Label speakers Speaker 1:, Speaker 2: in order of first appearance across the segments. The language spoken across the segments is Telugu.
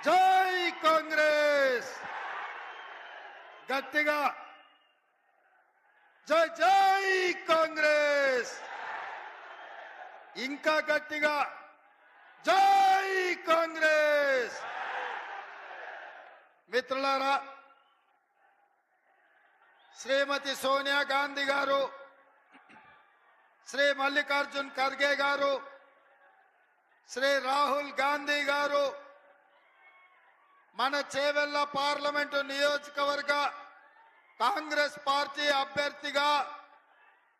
Speaker 1: జై కాంగ్రెస్ గట్టిగా జై జై కాంగ్రెస్ ఇంకా గట్టిగా జై కాంగ్రెస్. మిత్రులారా, శ్రీమతి సోనియా గాంధీ గారు, శ్రీ మల్లికార్జున్ ఖర్గే గారు, శ్రీ రాహుల్ గాంధీ గారు మన చేవెళ్ల పార్లమెంటు నియోజకవర్గ కాంగ్రెస్ పార్టీ అభ్యర్థిగా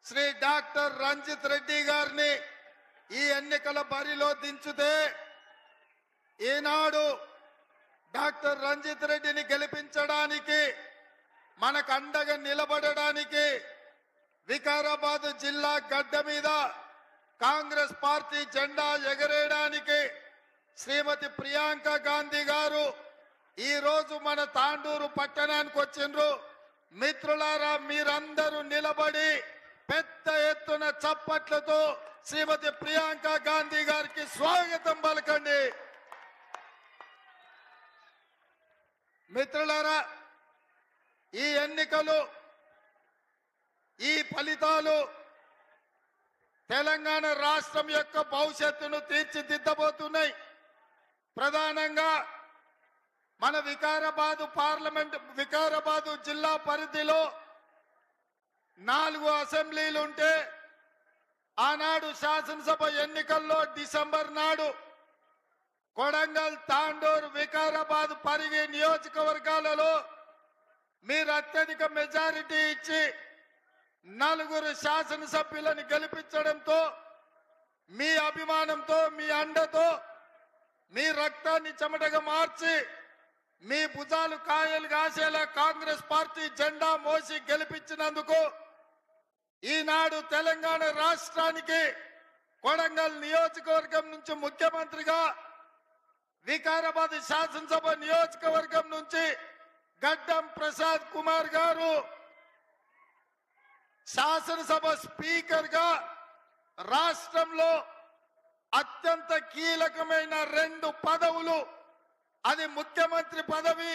Speaker 1: శ్రీ డాక్టర్ రంజిత్ రెడ్డి గారిని ఈ ఎన్నికల బరిలో దించితే ఈనాడు డాక్టర్ రంజిత్ రెడ్డిని గెలిపించడానికి మనకు అండగా నిలబడడానికి వికారాబాద్ జిల్లా గడ్డ మీద కాంగ్రెస్ పార్టీ జెండా ఎగరేయడానికి శ్రీమతి ప్రియాంక గాంధీ గారు ఈ రోజు మన తాండూరు పట్టణానికి వచ్చిండ్రు. మిత్రులారా, మీరందరూ నిలబడి పెద్ద ఎత్తున చప్పట్లతో శ్రీమతి ప్రియాంక గాంధీ గారికి స్వాగతం పలకండి. మిత్రులారా, ఈ ఎన్నికలు, ఈ ఫలితాలు తెలంగాణ రాష్ట్రం యొక్క భవిష్యత్తును తీర్చిదిద్దబోతున్నాయి. ప్రధానంగా మన వికారాబాదు జిల్లా పరిధిలో 4 అసెంబ్లీలు ఉంటే ఆనాడు శాసనసభ ఎన్నికల్లో డిసెంబర్ నాడు కొడంగల్, తాండూరు, వికారాబాద్, పరిగి నియోజకవర్గాలలో మీరు అత్యధిక మెజారిటీ ఇచ్చి 4 శాసనసభ్యులను గెలిపించడంతో, మీ అభిమానంతో, మీ అండతో, మీ రక్తాన్ని చెమటగా మార్చి మీ భుజాలు కాయలు కాసేలా కాంగ్రెస్ పార్టీ జెండా మోసి గెలిపించినందుకు ఈనాడు తెలంగాణ రాష్ట్రానికి కొడంగల్ నియోజకవర్గం నుంచి ముఖ్యమంత్రిగా, వికారాబాద్ శాసనసభ నియోజకవర్గం నుంచి గడ్డం ప్రసాద్ కుమార్ గారు శాసనసభ స్పీకర్ గా రాష్ట్రంలో అత్యంత కీలకమైన 2 పదవులు, అది ముఖ్యమంత్రి పదవి,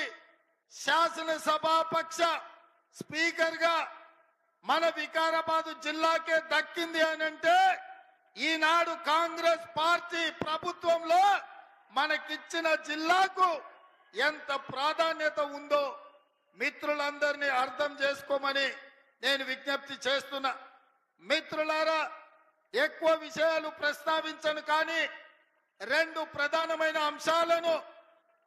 Speaker 1: శాసనసభాపక్ష స్పీకర్ గా మన వికారాబాద్ జిల్లాకే దక్కింది అని అంటే ఈనాడు కాంగ్రెస్ పార్టీ ప్రభుత్వంలో మనకిచ్చిన జిల్లాకు ఎంత ప్రాధాన్యత ఉందో మిత్రులందరినీ అర్థం చేసుకోమని నేను విజ్ఞప్తి చేస్తున్నా. మిత్రులారా, ఎక్కువ విషయాలు ప్రస్తావించను, కానీ 2 ప్రధానమైన అంశాలను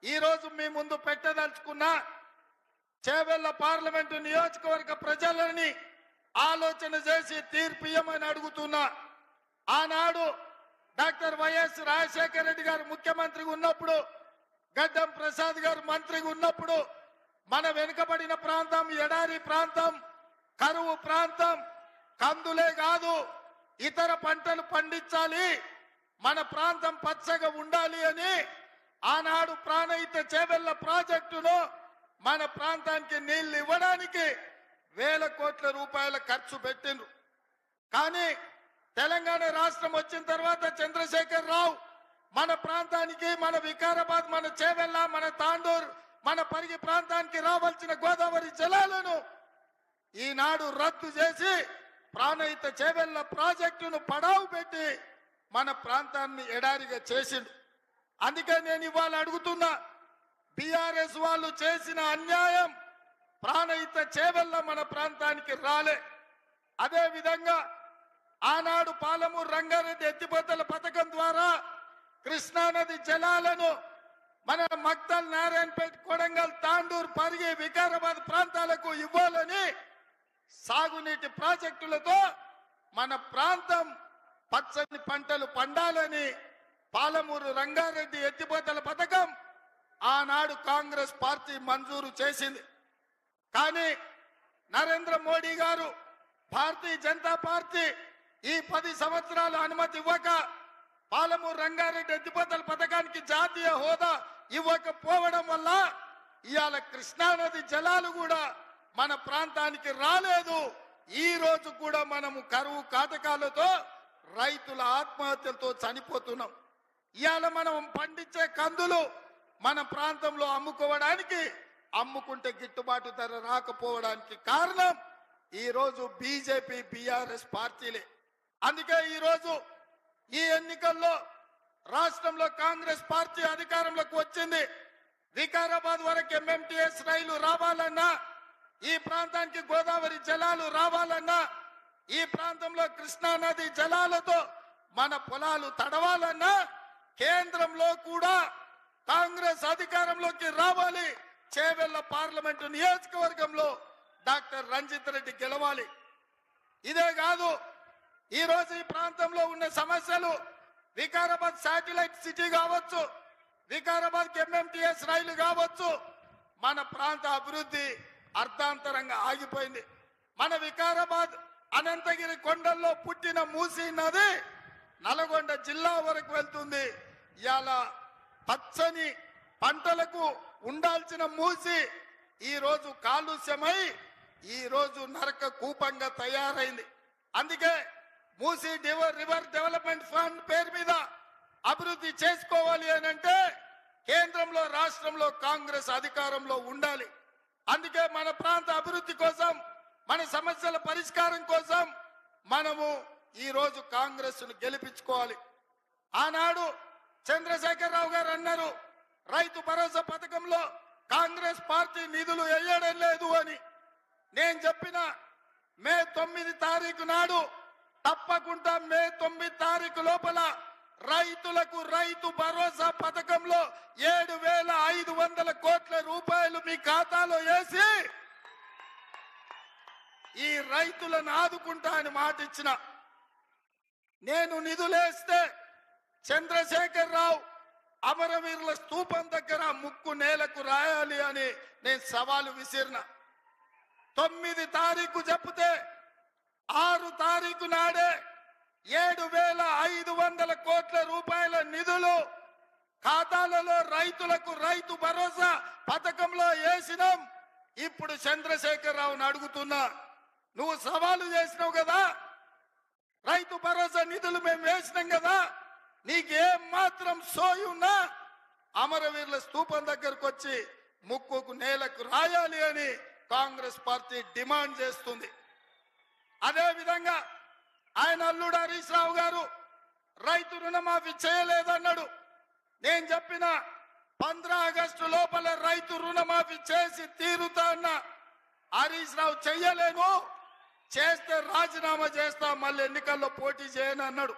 Speaker 1: ఈరోజు మీ ముందు పెట్టదలుచుకున్నా. చేవెళ్ల పార్లమెంటు నియోజకవర్గ ప్రజలని ఆలోచన చేసి తీర్పు ఇయ్యమని అడుగుతున్నా. ఆనాడు డాక్టర్ వైఎస్ రాజశేఖర రెడ్డి గారు ముఖ్యమంత్రిగా ఉన్నప్పుడు, గడ్డం ప్రసాద్ గారు మంత్రిగా ఉన్నప్పుడు మన వెనుకబడిన ప్రాంతం, ఎడారి ప్రాంతం, కరువు ప్రాంతం, కందులే కాదు ఇతర పంటలు పండించాలి, మన ప్రాంతం పచ్చగా ఉండాలి అని ఆనాడు ప్రాణహిత చేవెళ్ల ప్రాజెక్టును మన ప్రాంతానికి నీళ్లు ఇవ్వడానికి వేల కోట్ల రూపాయల ఖర్చు పెట్టిండ్రు. కానీ తెలంగాణ రాష్ట్రం వచ్చిన తర్వాత చంద్రశేఖర్ రావు మన ప్రాంతానికి, మన వికారాబాద్, మన చేవెళ్ల, మన తాండూరు, మన పరిగి ప్రాంతానికి రావాల్సిన గోదావరి జలాలను ఈనాడు రద్దు చేసి ప్రాణహిత చేవెళ్ల ప్రాజెక్టును పడావు పెట్టి మన ప్రాంతాన్ని ఎడారిగా చేసిండు. అందుకే నేను ఇవాళ అడుగుతున్నా, బీఆర్ఎస్ వాళ్ళు చేసిన అన్యాయం ప్రాణహిత చేవెళ్ల మన ప్రాంతానికి రాలే. అదే విధంగా ఆనాడు పాలమూరు రంగారెడ్డి ఎత్తిపోతల పథకం ద్వారా కృష్ణానది జలాలను మన మక్తల్, నారాయణపేట, కొడంగల్, తాండూరు, పరిగి, వికారాబాద్ ప్రాంతాలకు ఇవ్వాలని సాగునీటి ప్రాజెక్టులతో మన ప్రాంతం పచ్చని పంటలు పండాలని పాలమూరు రంగారెడ్డి ఎత్తిపోతల పథకం ఆనాడు కాంగ్రెస్ పార్టీ మంజూరు చేసింది. కానీ నరేంద్ర మోడీ గారు, భారతీయ జనతా పార్టీ ఈ 10 సంవత్సరాలు అనుమతి ఇవ్వక పాలమూరు రంగారెడ్డి ఎత్తిపోతల పథకానికి జాతీయ హోదా ఇవ్వకపోవడం వల్ల ఇవాళ కృష్ణానది జలాలు కూడా మన ప్రాంతానికి రాలేదు. ఈ రోజు కూడా మనము కరువు కాటకాలతో రైతుల ఆత్మహత్యలతో చనిపోతున్నాం. ఇవాళ మనం పండించే కందులు మన ప్రాంతంలో అమ్ముకోవడానికి, అమ్ముకుంటే గిట్టుబాటు ధర రాకపోవడానికి కారణం ఈరోజు బీజేపీ బీఆర్ఎస్ పార్టీలే. అందుకే ఈరోజు ఈ ఎన్నికల్లో రాష్ట్రంలో కాంగ్రెస్ పార్టీ అధికారంలోకి వచ్చింది. వికారాబాద్ వరకు ఎంఎంటీఎస్ రైలు రావాలన్నా, ఈ ప్రాంతానికి గోదావరి జలాలు రావాలన్నా, ఈ ప్రాంతంలో కృష్ణా నది జలాలతో మన పొలాలు తడవాలన్నా కేంద్రంలో కూడా కాంగ్రెస్ అధికారంలోకి రావాలి. చేవెళ్ల పార్లమెంటు నియోజకవర్గంలో డాక్టర్ రంజిత్ రెడ్డి గెలవాలి. ఇదే కాదు, ఈరోజు ఈ ప్రాంతంలో ఉన్న సమస్యలు వికారాబాద్ శాటిలైట్ సిటీ కావచ్చు, వికారాబాద్ ఎంఎంటీఎస్ రైలు కావచ్చు, మన ప్రాంత అభివృద్ధి అర్ధాంతరంగా ఆగిపోయింది. మన వికారాబాద్ అనంతగిరి కొండల్లో పుట్టిన మూసీ నది నల్గొండ జిల్లా వరకు వెళ్తుంది. ఇవాళ పచ్చని పంటలకు ఉండాల్సిన మూసి ఈ రోజు కాలుష్యమై ఈ రోజు నరక కూపంగా తయారైంది. అందుకే మూసీ రివర్ డెవలప్మెంట్ ఫండ్ పేరు మీద అభివృద్ధి చేసుకోవాలి అని అంటే కేంద్రంలో రాష్ట్రంలో కాంగ్రెస్ అధికారంలో ఉండాలి. అందుకే మన ప్రాంత అభివృద్ధి కోసం, మన సమస్యల పరిష్కారం కోసం మనము ఈ రోజు కాంగ్రెస్ ను గెలిపించుకోవాలి. ఆనాడు చంద్రశేఖరరావు గారు అన్నారు, రైతు భరోసా పథకంలో కాంగ్రెస్ పార్టీ నిధులు వేయడం లేదు అని. నేను చెప్పిన మే 9 తారీఖు నాడు తప్పకుండా మే 9 తారీఖు లోపల రైతులకు రైతు భరోసా పథకంలో 7,500 కోట్ల రూపాయలు మీ ఖాతాలో వేసి ఈ రైతులను ఆదుకుంటా అని మాట ఇచ్చిన. నేను నిధులేస్తే చంద్రశేఖరరావు అమరవీరుల స్తూపం దగ్గర ముక్కు నేలకు రాయాలి అని నేను సవాలు విసిరిన. 9 తారీఖు చెప్తే 6 తారీఖు నాడే 7,500 కోట్ల రూపాయల నిధులు ఖాతాలలో రైతులకు రైతు భరోసా పథకంలో వేసినాం. ఇప్పుడు చంద్రశేఖరరావుని అడుగుతున్నా, నువ్వు సవాలు చేసినావు కదా, రైతు భరోసా నిధులు మేము వేసినాం కదా, నీకేం మాత్రం సోయి ఉన్నా అమరవీరుల స్తూపం దగ్గరకు వచ్చి ముక్కుకు నేలకు రాయాలి అని కాంగ్రెస్ పార్టీ డిమాండ్ చేస్తుంది. అదే విధంగా ఆయన అల్లుడు హరీష్ రావు గారు రైతు రుణమాఫీ చేయలేదన్నాడు. నేను చెప్పిన 15 ఆగస్టు లోపల రైతు రుణమాఫీ చేసి తీరుతా అన్న. హరీష్ రావు చెయ్యలేను, చేస్తే రాజీనామా చేస్తా, మళ్ళీ ఎన్నికల్లో పోటీ చేయను అన్నాడు.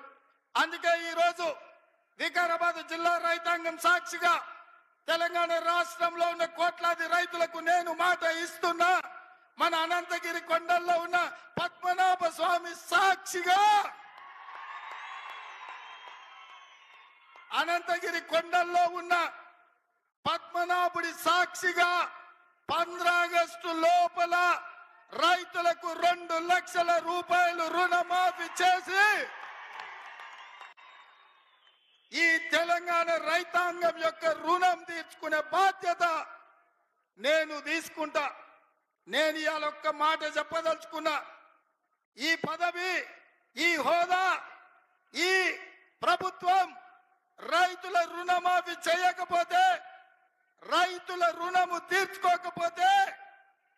Speaker 1: అందుకే ఈరోజు వికారాబాద్ జిల్లా రైతాంగం సాక్షిగా తెలంగాణ రాష్ట్రంలో ఉన్న కోట్లాది రైతులకు నేను మాట ఇస్తున్నా. మన అనంతగిరి కొండల్లో ఉన్న పద్మనాభ స్వామి సాక్షిగా, అనంతగిరి కొండల్లో ఉన్న పద్మనాభుడి సాక్షిగా 15 ఆగస్టు లోపల రైతులకు 2 లక్షల రూపాయలు రుణమాఫీ చేసి ఈ తెలంగాణ రైతాంగం యొక్క రుణం తీర్చుకునే బాధ్యత నేను తీసుకుంటా. నేను ఇవాళ ఒక్క మాట చెప్పదలుచుకున్నా, ఈ పదవి, ఈ హోదా, ఈ ప్రభుత్వం రైతుల రుణమాఫీ చేయకపోతే, రైతుల రుణము తీర్చుకోకపోతే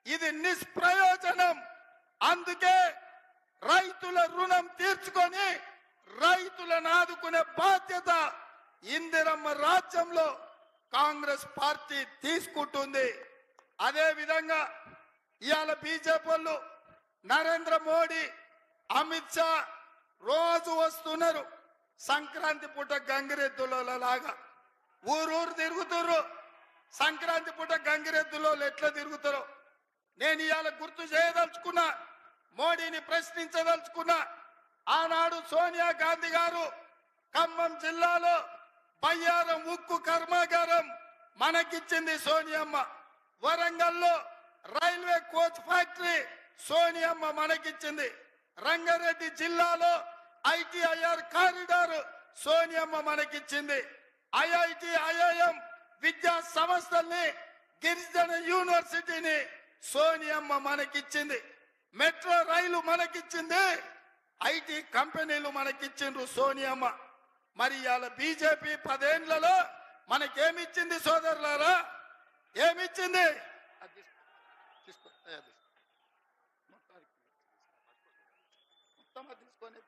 Speaker 1: ఇది నిష్ప్రయోజనం. అందుకే రైతుల రుణం తీర్చుకొని రైతులను ఆదుకునే బాధ్యత ఇందిరమ్మ రాజ్యంలో కాంగ్రెస్ పార్టీ తీసుకుంటుంది. అదే విధంగా ఇవాళ బీజేపీ వాళ్ళు, నరేంద్ర మోడీ, అమిత్ షా రోజు వస్తున్నారు. సంక్రాంతి పూట గంగిరెద్దులాగా ఊరూరు తిరుగుతుర్రు. సంక్రాంతి పూట గంగిరెద్దులో ఎట్లా తిరుగుతారో నేను ఇవాళ గుర్తు చేయదలుచుకున్నా, మోడీని ప్రశ్నించదలుచుకున్నా. ఆనాడు సోనియా గాంధీ గారు ఖమ్మం జిల్లాలో బయ్యారం ఉక్కు కర్మాగారం మనకిచ్చింది సోనియమ్మ. వరంగల్లో రైల్వే కోచ్ ఫ్యాక్టరీ సోనియమ్మ మనకిచ్చింది. రంగారెడ్డి జిల్లాలో ఐటీఐఆర్ కారిడార్ సోనియమ్మ మనకిచ్చింది. ఐఐటి, ఐఐఎం విద్యా సంస్థల్ని, గిరిజన యూనివర్సిటీని సోనియమ్మ మనకిచ్చింది. Metro rail మనకిచ్చింది. ఐటీ కంపెనీలు మనకిచ్చిండ్రు సోనియమ్మ. మరి ఇవాళ బీజేపీ 10 ఏళ్లలో మనకేమిచ్చింది సోదరులారా? ఏమిచ్చింది? తీసుకో, మొత్తం తీసుకొని